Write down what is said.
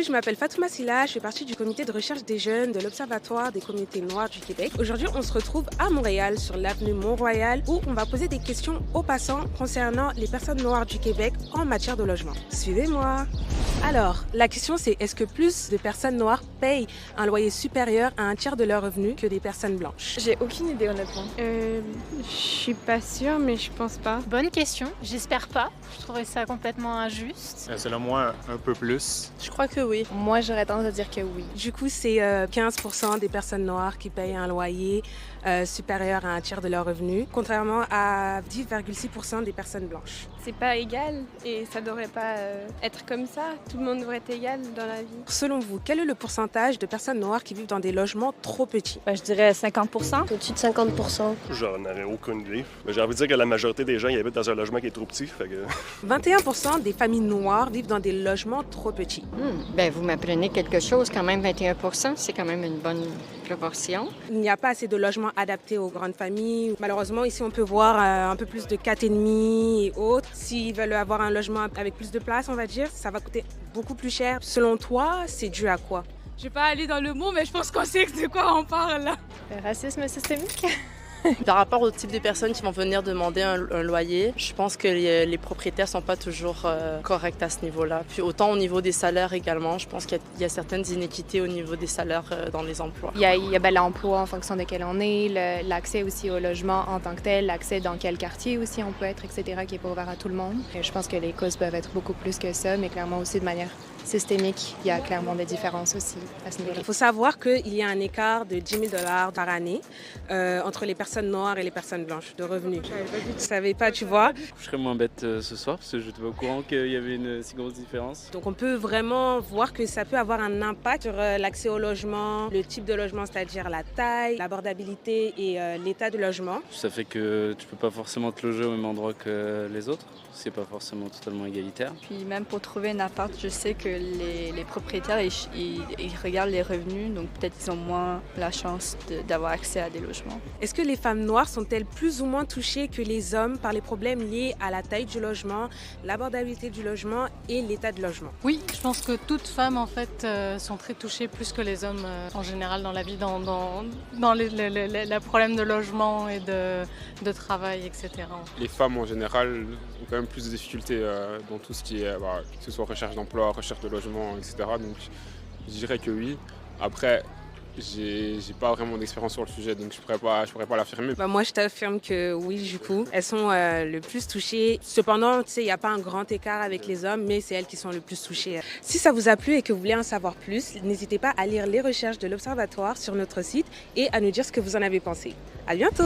Salut, je m'appelle Fatouma Silla, je fais partie du comité de recherche des jeunes de l'Observatoire des communautés noires du Québec. Aujourd'hui, on se retrouve à Montréal, sur l'avenue Mont-Royal, où on va poser des questions aux passants concernant les personnes noires du Québec en matière de logement. Suivez-moi. Alors, la question c'est, est-ce que plus de personnes noires payent un loyer supérieur à un tiers de leur revenu que des personnes blanches? J'ai aucune idée honnêtement. Je suis pas sûre, mais je pense pas. Bonne question, j'espère pas. Je trouverais ça complètement injuste. Selon moi, un peu plus. Je crois que oui. Moi, j'aurais tendance à dire que oui. Du coup, c'est 15% des personnes noires qui payent un loyer supérieur à un tiers de leur revenu, contrairement à 10,6% des personnes blanches. C'est pas égal et ça devrait pas être comme ça. Tout le monde devrait être égal dans la vie. Selon vous, quel est le pourcentage de personnes noires qui vivent dans des logements trop petits? Je dirais 50%. Au-dessus de 50%. J'en aurais aucune idée. Mais j'ai envie de dire que la majorité des gens ils habitent dans un logement qui est trop petit. Fait que... 21% des familles noires vivent dans des logements trop petits. Vous m'apprenez quelque chose, quand même 21%, c'est quand même une bonne proportion. Il n'y a pas assez de logements adaptés aux grandes familles. Malheureusement, ici, on peut voir un peu plus de 4,5 et autres. S'ils veulent avoir un logement avec plus de place, on va dire, ça va coûter beaucoup plus cher. Selon toi, c'est dû à quoi? Je vais pas aller dans le mot, mais je pense qu'on sait de quoi on parle là. Racisme systémique. Par rapport au type de personnes qui vont venir demander un loyer, je pense que les propriétaires sont pas toujours corrects à ce niveau-là. Puis autant au niveau des salaires également, je pense qu'il y a certaines inéquités au niveau des salaires dans les emplois. Il y a l'emploi en fonction de quel on est, l'accès aussi au logement en tant que tel, l'accès dans quel quartier aussi on peut être, etc., qui n'est pas ouvert à tout le monde. Et je pense que les causes peuvent être beaucoup plus que ça, mais clairement aussi de manière systémique, il y a clairement des différences aussi à ce niveau-là. Il faut savoir qu'il y a un écart de 10 000 $ par année entre les personnes noires et les personnes blanches de revenus. Tu ne savais pas, tu vois. Je serais moins bête ce soir parce que je n'étais pas au courant qu'il y avait une si grosse différence. Donc on peut vraiment voir que ça peut avoir un impact sur l'accès au logement, le type de logement, c'est-à-dire la taille, l'abordabilité et l'état du logement. Ça fait que tu peux pas forcément te loger au même endroit que les autres. C'est pas forcément totalement égalitaire. Puis même pour trouver un appart, je sais que les propriétaires, ils regardent les revenus, donc peut-être ils ont moins la chance d'avoir accès à des logements. Est-ce que les femmes noires sont-elles plus ou moins touchées que les hommes par les problèmes liés à la taille du logement, l'abordabilité du logement et l'état du logement? Oui, je pense que toutes femmes en fait sont très touchées plus que les hommes en général dans la vie, dans les problèmes de logement et de travail, etc. Les femmes en général ont quand même plus de difficultés dans tout ce qui est, que ce soit recherche d'emploi, recherche de logement, etc. Donc je dirais que oui. Après, j'ai pas vraiment d'expérience sur le sujet, donc je pourrais pas l'affirmer. Moi, je t'affirme que oui, du coup, elles sont le plus touchées. Cependant, tu sais, il n'y a pas un grand écart avec les hommes, mais c'est elles qui sont le plus touchées. Si ça vous a plu et que vous voulez en savoir plus, n'hésitez pas à lire les recherches de l'Observatoire sur notre site et à nous dire ce que vous en avez pensé. À bientôt!